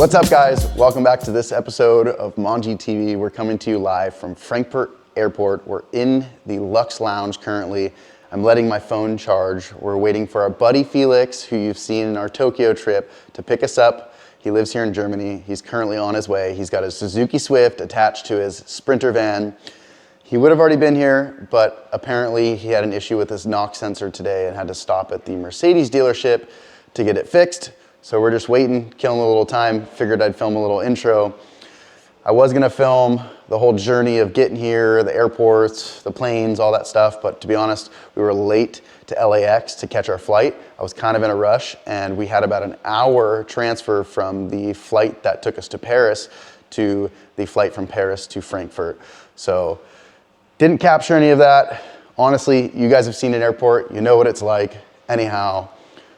What's up, guys? Welcome back to this episode of Manji TV. We're coming to you live from Frankfurt Airport. We're in the Lux Lounge currently. I'm letting my phone charge. We're waiting for our buddy Felix, who you've seen in our Tokyo trip, to pick us up. He lives here in Germany. He's currently on his way. He's got his Suzuki Swift attached to his Sprinter van. He would have already been here, but apparently he had an issue with his knock sensor today and had to stop at the Mercedes dealership to get it fixed. So we're just waiting, killing a little time. Figured I'd film a little intro. I was gonna film the whole journey of getting here, the airports, the planes, all that stuff. But to be honest, we were late to LAX to catch our flight. I was kind of in a rush, and we had about an hour transfer from the flight that took us to Paris to the flight from Paris to Frankfurt. So didn't capture any of that. Honestly, you guys have seen an airport. You know what it's like. Anyhow,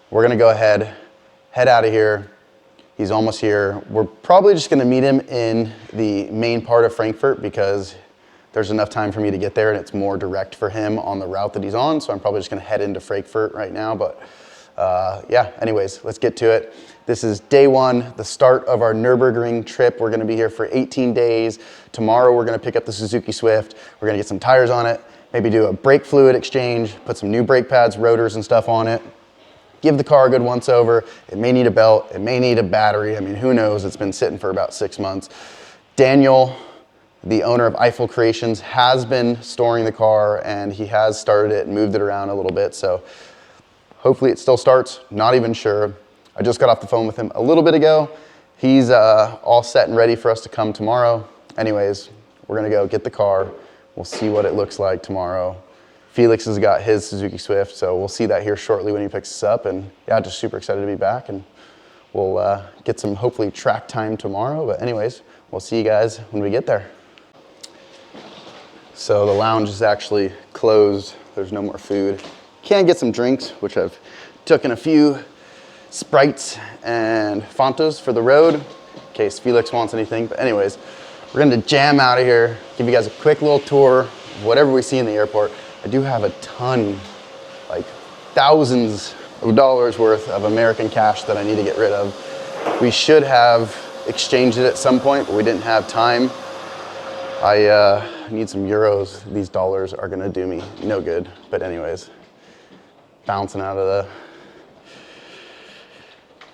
we're gonna go ahead, head out of here. He's almost here. We're probably just gonna meet him in the main part of Frankfurt because there's enough time for me to get there and it's more direct for him on the route that he's on. So I'm probably just gonna head into Frankfurt right now. But yeah, anyways, let's get to it. This is day one, the start of our Nürburgring trip. We're gonna be here for 18 days. Tomorrow we're gonna pick up the Suzuki Swift. We're gonna get some tires on it, maybe do a brake fluid exchange, put some new brake pads, rotors and stuff on it. Give the car a good once over. It may need a belt, it may need a battery. I mean, who knows? It's been sitting for about 6 months. Daniel, the owner of Eiffel Creations, has been storing the car and he has started it and moved it around a little bit. So hopefully it still starts, not even sure. I just got off the phone with him a little bit ago. He's all set and ready for us to come tomorrow. Anyways, we're gonna go get the car. We'll see what it looks like tomorrow. Felix has got his Suzuki Swift, so we'll see that here shortly when he picks us up. And yeah, just super excited to be back, and we'll get some hopefully track time tomorrow. But anyways, we'll see you guys when we get there. So the lounge is actually closed. There's no more food. Can get some drinks, which I've taken a few Sprites and Fantas for the road in case Felix wants anything. But anyways, we're gonna jam out of here, give you guys a quick little tour of whatever we see in the airport. I do have a ton, like thousands of dollars worth of American cash that I need to get rid of. We should have exchanged it at some point, but we didn't have time. I need some euros. These dollars are gonna do me no good. But anyways, bouncing out of the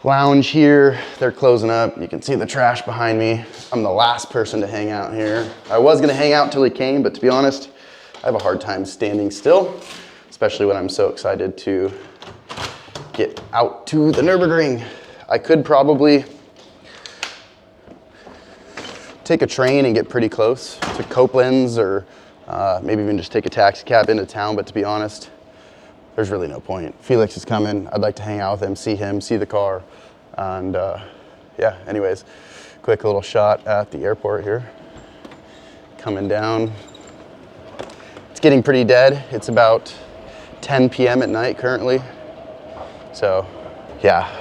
lounge here. They're closing up. You can see the trash behind me. I'm the last person to hang out here. I was gonna hang out till he came, but to be honest, I have a hard time standing still, especially when I'm so excited to get out to the Nürburgring. I could probably take a train and get pretty close to Koblenz, or maybe even just take a taxi cab into town, but to be honest, there's really no point. Felix is coming. I'd like to hang out with him, see the car. And yeah, anyways, quick little shot at the airport here. Coming down. It's getting pretty dead. It's about 10 p.m. at night currently. So yeah,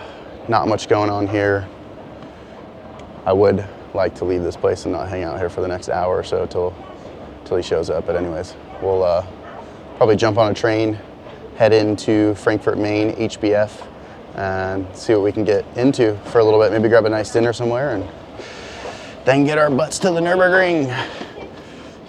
not much going on here. I would like to leave this place and not hang out here for the next hour or so till he shows up. But anyways, we'll probably jump on a train, head into Frankfurt, Main, HBF, and see what we can get into for a little bit. Maybe grab a nice dinner somewhere and then get our butts to the Nürburgring.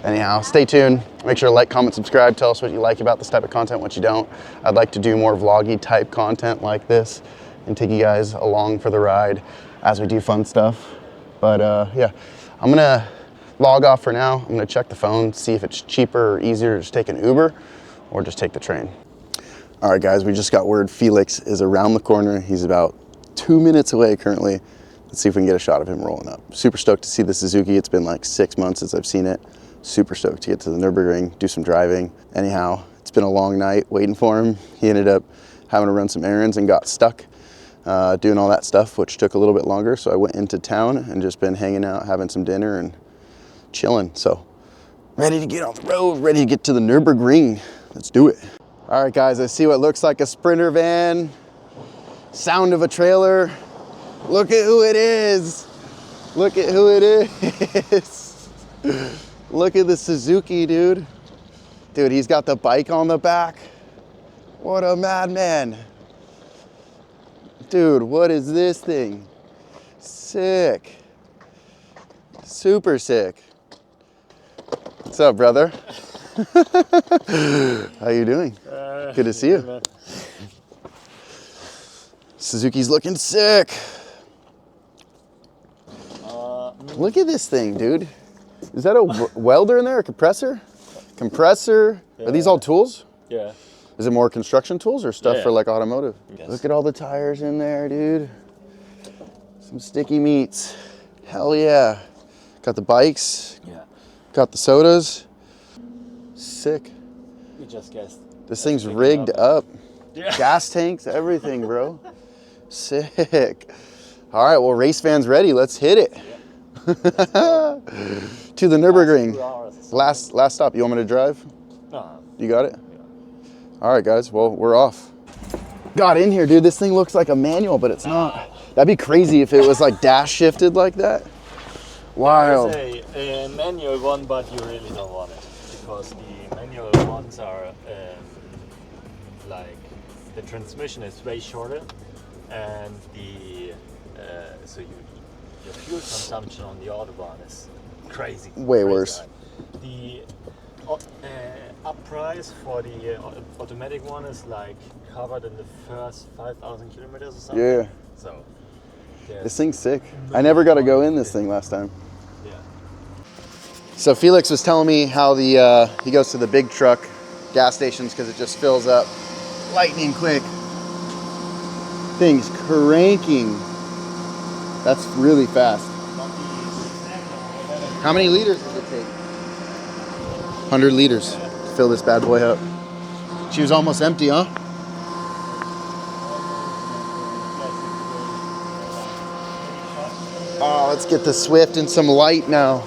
Anyhow, stay tuned. Make sure to like, comment, subscribe. Tell us what you like about this type of content, what you don't. I'd like to do more vloggy type content like this and take you guys along for the ride as we do fun stuff. But yeah, I'm gonna log off for now. I'm gonna check the phone, see if it's cheaper or easier to just take an Uber or just take the train. All right, guys, we just got word Felix is around the corner. He's about 2 minutes away currently. Let's see if we can get a shot of him rolling up. Super stoked to see the Suzuki. It's been like 6 months since I've seen it. Super stoked to get to the Nürburgring, do some driving. Anyhow, it's been a long night waiting for him. He ended up having to run some errands and got stuck doing all that stuff, which took a little bit longer. So I went into town and just been hanging out, having some dinner and chilling. So ready to get on the road, ready to get to the Nürburgring. Let's do it. All right, guys, I see what looks like a Sprinter van, sound of a trailer. Look at who it is. Look at who it is. Look at the Suzuki, dude. Dude, he's got the bike on the back. What a madman. Dude, what is this thing? Sick. Super sick. What's up, brother? How you doing? Good to see you. Man. Suzuki's looking sick. Look at this thing, dude. Is that a welder in there, a compressor? Compressor. Yeah. Are these all tools? Yeah. Is it more construction tools or stuff for like automotive? Yes. Look at all the tires in there, dude. Some sticky meats. Hell yeah. Got the bikes. Yeah. Got the sodas. Sick. We just guessed. This thing's rigged up. Yeah. Gas tanks, everything, bro. Sick. All right, well, race fans ready. Let's hit it. Yeah. To the Nürburgring. Last stop. You want me to drive? No. You got it? Yeah. All right, guys. Well, we're off. Got in here, dude. This thing looks like a manual, but it's not. That'd be crazy if it was like dash shifted like that. Wild. There's a manual one, but you really don't want it because the manual ones are like the transmission is way shorter, and the your fuel consumption on the autobahn is crazy. Way worse. The up price for the automatic one is like covered in the first 5,000 kilometers or something. Yeah. So this thing's sick. I never got to go in this thing last time. Yeah. So Felix was telling me how he goes to the big truck gas stations because it just fills up lightning quick. Thing's cranking. That's really fast. How many liters does it take? 100 liters to fill this bad boy up. She was almost empty, huh? Oh, let's get the Swift and some light now.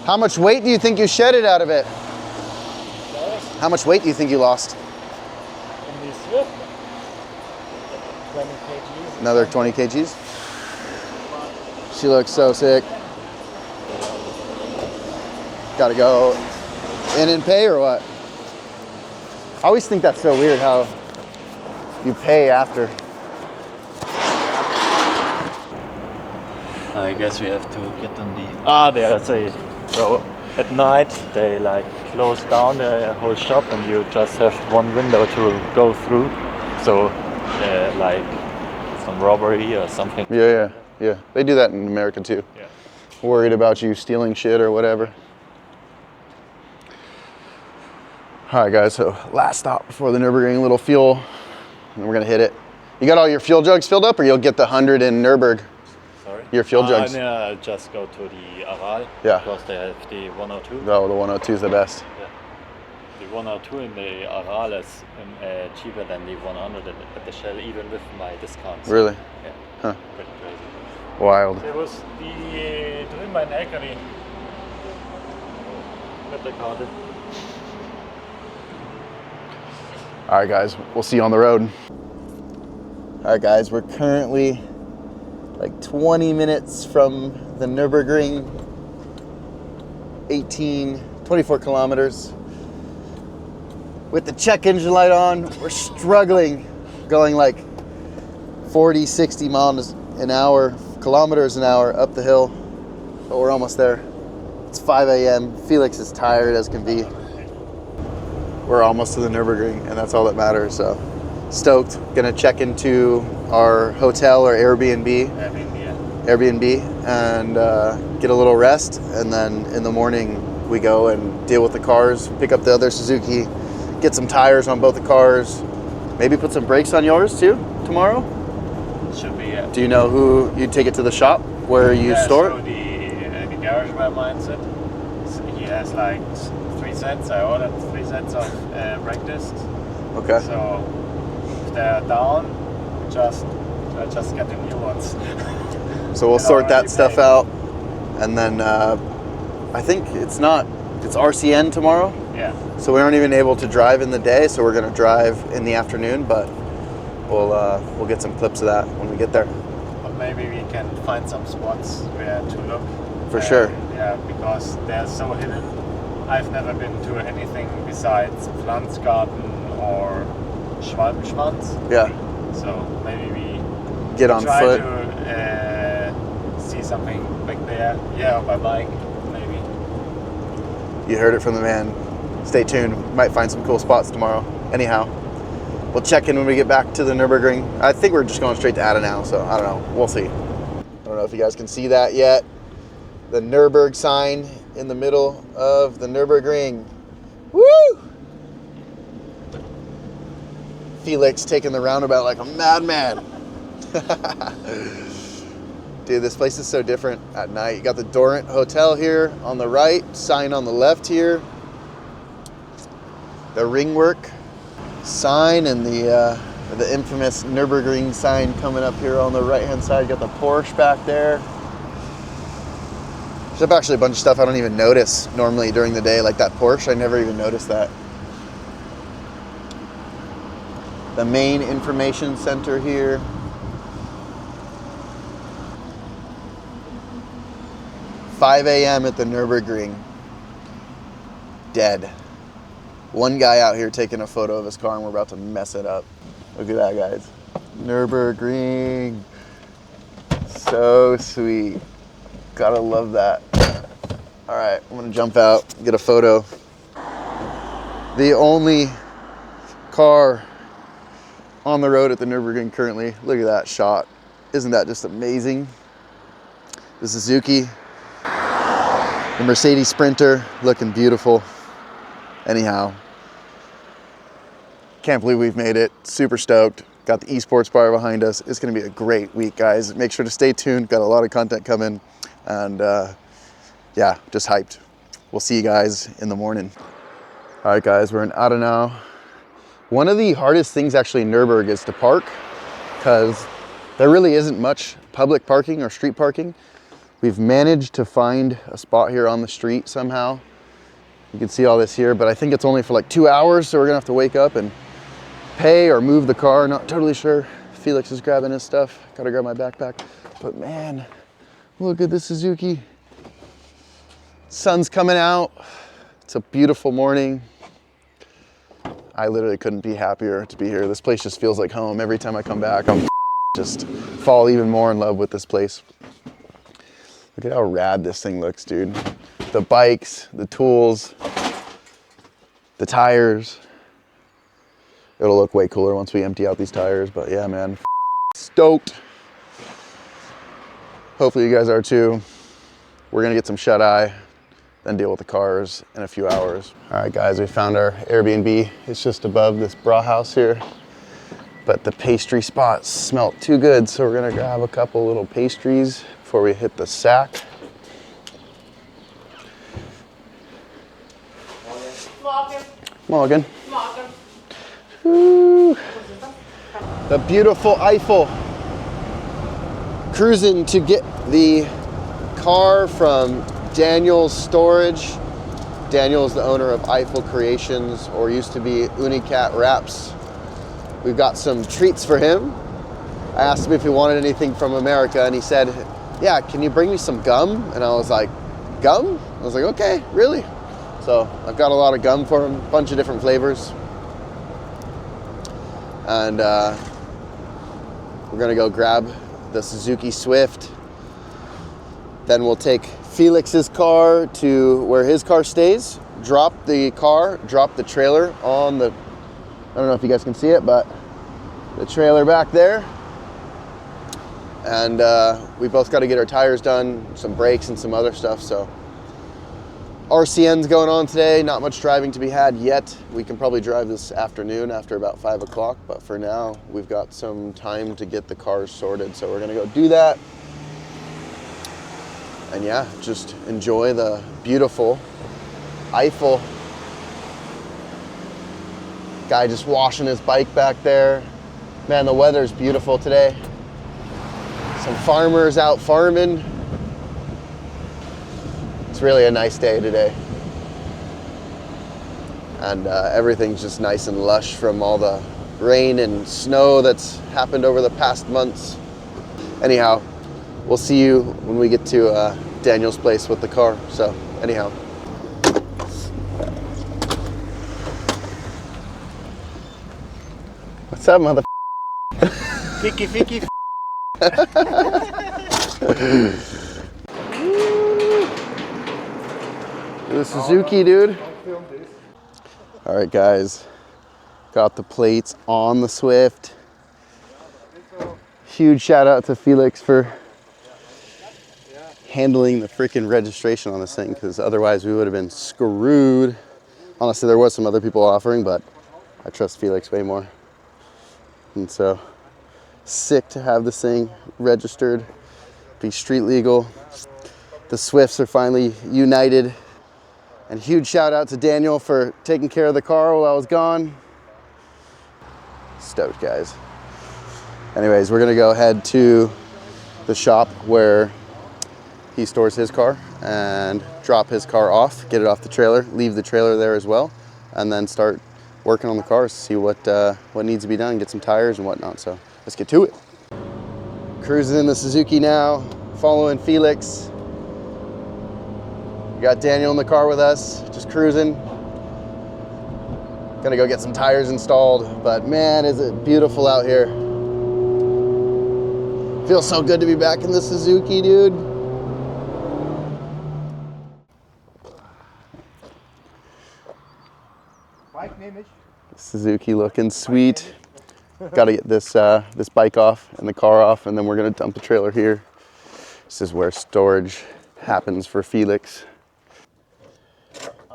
How much weight do you think you shedded out of it? How much weight do you think you lost? In the Swift? 20 kgs. Another 20 kgs? She looks so sick. Gotta go in and pay or what? I always think that's so weird how you pay after. I guess we have to get on the... there's a... So at night they like close down the whole shop and you just have one window to go through. So like some robbery or something. Yeah. They do that in America too. Yeah. Worried about you stealing shit or whatever. All right, guys, so last stop before the Nürburgring, little fuel, and we're gonna hit it. You got all your fuel jugs filled up, or you'll get the 100 in Nürburgring? Sorry? Your fuel jugs? No, I'll just go to the Aral, yeah. Because they have the 102. Oh, the 102 is the best. Yeah. The 102 in the Aral is cheaper than the 100 at the Shell, even with my discounts. Really? Yeah. Huh. Pretty crazy. Wild. There was the drin mein LKW mit der Karte. All right, guys, we'll see you on the road. All right, guys, we're currently like 20 minutes from the Nürburgring, 24 kilometers. With the check engine light on, we're struggling, going like 40, 60 miles an hour, kilometers an hour up the hill, but we're almost there. It's 5 a.m. Felix is tired as can be. We're almost to the Nürburgring, and that's all that matters. So, stoked. Gonna check into our hotel or Airbnb, and get a little rest. And then in the morning, we go and deal with the cars, pick up the other Suzuki, get some tires on both the cars, maybe put some brakes on yours too tomorrow. Should be. Yeah. Do you know who you take it to the shop where you store so it? The garage where mine sit. He has like 3 sets. I ordered 3 sets of brake discs. Okay. So if they're down, I just get the new ones. So we'll sort that stuff out, and then I think it's RCN tomorrow. Yeah. So we aren't even able to drive in the day, so we're gonna drive in the afternoon, but we'll get some clips of that when we get there. But maybe we can find some spots where to look. For sure. Yeah, because they're so hidden. I've never been to anything besides Pflanzgarten or Schwalbenschwanz. Yeah. So maybe we Get on try foot. to see something back there. Yeah, by bike, maybe. You heard it from the man. Stay tuned. Might find some cool spots tomorrow. Anyhow, we'll check in when we get back to the Nürburgring. I think we're just going straight to Adenau, so I don't know. We'll see. I don't know if you guys can see that yet. The Nürburg sign in the middle of the Nürburgring. Woo! Felix taking the roundabout like a madman. Dude, this place is so different at night. You got the Dorrant Hotel here on the right, sign on the left here. The Ringwork sign and the infamous Nürburgring sign coming up here on the right-hand side. Got the Porsche back there. There's actually a bunch of stuff I don't even notice normally during the day, like that Porsche. I never even noticed that. The main information center here. $5 a.m. at the Nürburgring. Dead. One guy out here taking a photo of his car and we're about to mess it up. Look at that, guys. Nürburgring. So sweet. Gotta love that. All right, I'm gonna jump out, get a photo. The only car on the road at the Nürburgring currently. Look at that shot. Isn't that just amazing? The Suzuki, the Mercedes Sprinter, looking beautiful. Anyhow, can't believe we've made it. Super stoked. Got the esports bar behind us. It's gonna be a great week, guys. Make sure to stay tuned. Got a lot of content coming. And yeah, just hyped. We'll see you guys in the morning. All right, guys, we're in Adenau. One of the hardest things actually in Nürburgring is to park because there really isn't much public parking or street parking. We've managed to find a spot here on the street somehow. You can see all this here, but I think it's only for like 2 hours, so we're gonna have to wake up and pay or move the car. Not totally sure. Felix is grabbing his stuff. Gotta grab my backpack. But man, look at the Suzuki. Sun's coming out. It's a beautiful morning. I literally couldn't be happier to be here. This place just feels like home. Every time I come back, I'm just fall even more in love with this place. Look at how rad this thing looks, dude. The bikes, the tools, the tires. It'll look way cooler once we empty out these tires, but yeah, man, stoked. Hopefully you guys are too. We're gonna get some shut-eye, then deal with the cars in a few hours. All right, guys, we found our Airbnb. It's just above this bra house here, but the pastry spots smelt too good, so we're gonna grab a couple little pastries before we hit the sack. Morgen. Morgen. Ooh. The beautiful Eifel. Cruising to get the car from Daniel's storage. Daniel's the owner of Eifel Creations, or used to be Unicat Wraps. We've got some treats for him. I asked him if he wanted anything from America, and he said, yeah, can you bring me some gum? And I was like, gum? I was like, okay, really? So I've got a lot of gum for him, a bunch of different flavors. And we're gonna go grab the Suzuki Swift. Then we'll take Felix's car to where his car stays, drop the trailer on the, I don't know if you guys can see it, but the trailer back there. And we both got to get our tires done, some brakes and some other stuff. So RCN's going on today, not much driving to be had yet. We can probably drive this afternoon after about 5 o'clock, but for now we've got some time to get the cars sorted. So we're gonna go do that. And yeah, just enjoy the beautiful Eifel. Guy just washing his bike back there. Man, the weather's beautiful today. Some farmers out farming. It's really a nice day today. And everything's just nice and lush from all the rain and snow that's happened over the past months. Anyhow, we'll see you when we get to Daniel's place with the car. So anyhow. What's up, mother? Ficky, ficky. The Suzuki, dude. All right, guys. Got the plates on the Swift. Huge shout out to Felix for handling the freaking registration on this thing, because otherwise we would have been screwed. Honestly, there was some other people offering, but I trust Felix way more. And so, sick to have this thing registered, be street legal. The Swifts are finally united. And huge shout out to Daniel for taking care of the car while I was gone. Stoked, guys. Anyways, we're gonna go head to the shop where he stores his car and drop his car off, get it off the trailer, leave the trailer there as well, and then start working on the cars, see what needs to be done, get some tires and whatnot. So let's get to it. Cruising in the Suzuki now, following Felix. We got Daniel in the car with us, just cruising. Gonna go get some tires installed, but man, is it beautiful out here. Feels so good to be back in the Suzuki, dude. Suzuki looking sweet. Got to get this this bike off and the car off, and then we're gonna dump the trailer here. This is where storage happens for Felix.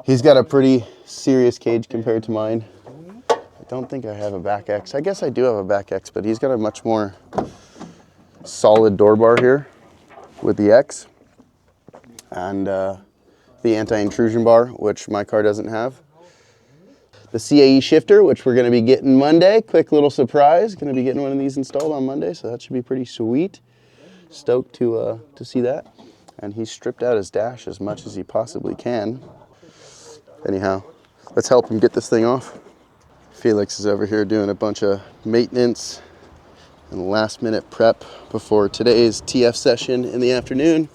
He's got a pretty serious cage compared to mine. I don't think I have a back X. I guess I do have a back X, but he's got a much more solid door bar here with the X and the anti-intrusion bar, which my car doesn't have. The CAE shifter, which we're going to be getting Monday. Quick little surprise. Going to be getting one of these installed on Monday, so that should be pretty sweet. Stoked to see that. And he stripped out his dash as much as he possibly can. Anyhow, let's help him get this thing off. Felix is over here doing a bunch of maintenance and last minute prep before today's TF session in the afternoon.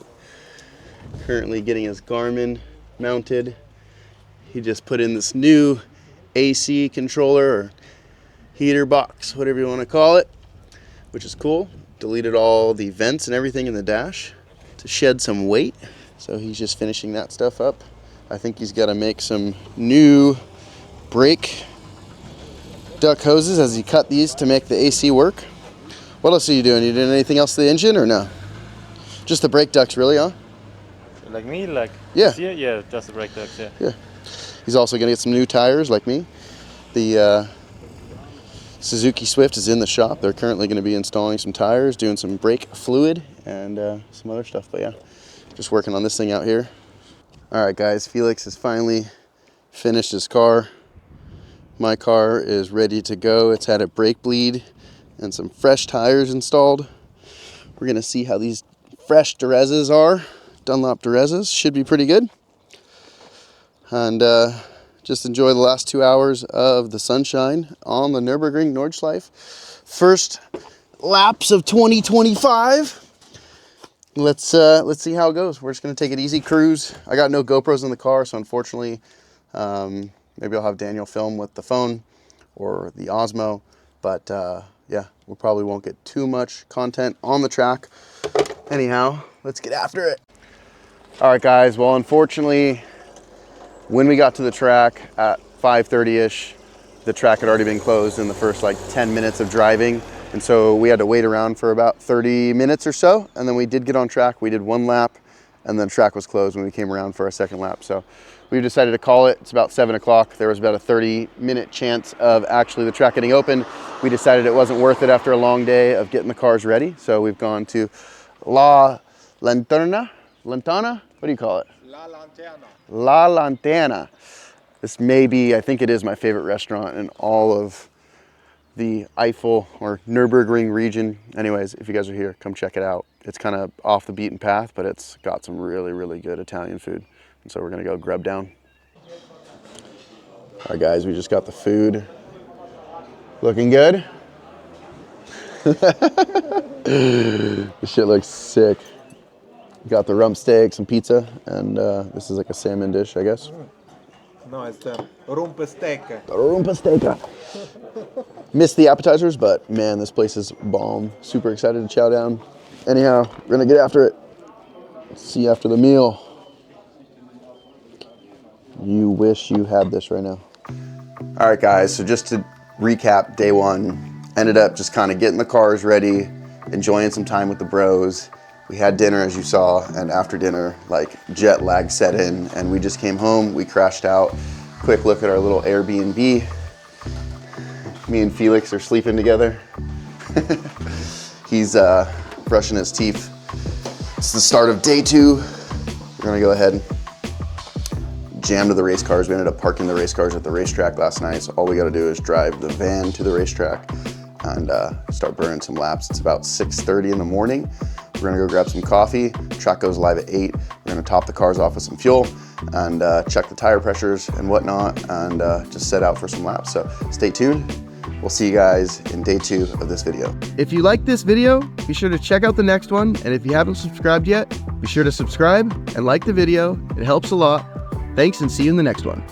Currently getting his Garmin mounted. He just put in this new AC controller or heater box, whatever you want to call it, which is cool. Deleted all the vents and everything in the dash to shed some weight. So he's just finishing that stuff up. I think he's got to make some new brake duct hoses as he cut these to make the AC work. What else are you doing? You doing anything else to the engine or no? Just the brake ducts, really, huh? Like me, like yeah, this year? Yeah, just the brake ducts. Yeah. Yeah. He's also gonna get some new tires, like me. The Suzuki Swift is in the shop. They're currently going to be installing some tires, doing some brake fluid, and some other stuff. But yeah, just working on this thing out here. All right, guys. Felix has finally finished his car. My car is ready to go. It's had a brake bleed and some fresh tires installed. We're gonna see how these fresh Durezas are. Dunlop Durezas should be pretty good. And just enjoy the last 2 hours of the sunshine on the Nürburgring Nordschleife. First laps of 2025. Let's see how it goes. We're just gonna take it easy, cruise. I got no GoPros in the car, so unfortunately, maybe I'll have Daniel film with the phone or the Osmo. But yeah, we probably won't get too much content on the track. Anyhow, let's get after it. All right, guys. Well, unfortunately, when we got to the track at 5:30ish, the track had already been closed in the first like 10 minutes of driving. And so we had to wait around for about 30 minutes or so. And then we did get on track. We did one lap and then track was closed when we came around for our second lap. So we decided to call it. It's about 7 o'clock. There was about a 30-minute chance of actually the track getting open. We decided it wasn't worth it after a long day of getting the cars ready. So we've gone to La Lanterna. Lanterna? What do you call it? La Lanterna. La Lanterna. This may be, I think it is my favorite restaurant in all of the Eifel or Nürburgring region. Anyways, if you guys are here, come check it out. It's kind of off the beaten path, but it's got some really, really good Italian food. And so we're gonna go grub down. All right, guys, we just got the food. Looking good? This shit looks sick. Got the rump steak, some pizza, and this is like a salmon dish, I guess. No, it's the rumpesteak. Rumpesteak. Missed the appetizers, but man, this place is bomb. Super excited to chow down. Anyhow, we're gonna get after it. See you after the meal. You wish you had this right now. All right, guys, so just to recap day one, ended up just kind of getting the cars ready, enjoying some time with the bros. We had dinner, as you saw, and after dinner, like jet lag set in, and we just came home, we crashed out. Quick look at our little Airbnb. Me and Felix are sleeping together. He's brushing his teeth. It's the start of day two. We're gonna go ahead and jam to the race cars. We ended up parking the race cars at the racetrack last night, so all we gotta do is drive the van to the racetrack and start burning some laps. It's about 6:30 in the morning. We're gonna go grab some coffee. Track goes live at 8. We're gonna top the cars off with some fuel and check the tire pressures and whatnot, and just set out for some laps. So stay tuned. We'll see you guys in day 2 of this video. If you like this video, be sure to check out the next one. And if you haven't subscribed yet, be sure to subscribe and like the video. It helps a lot. Thanks, and see you in the next one.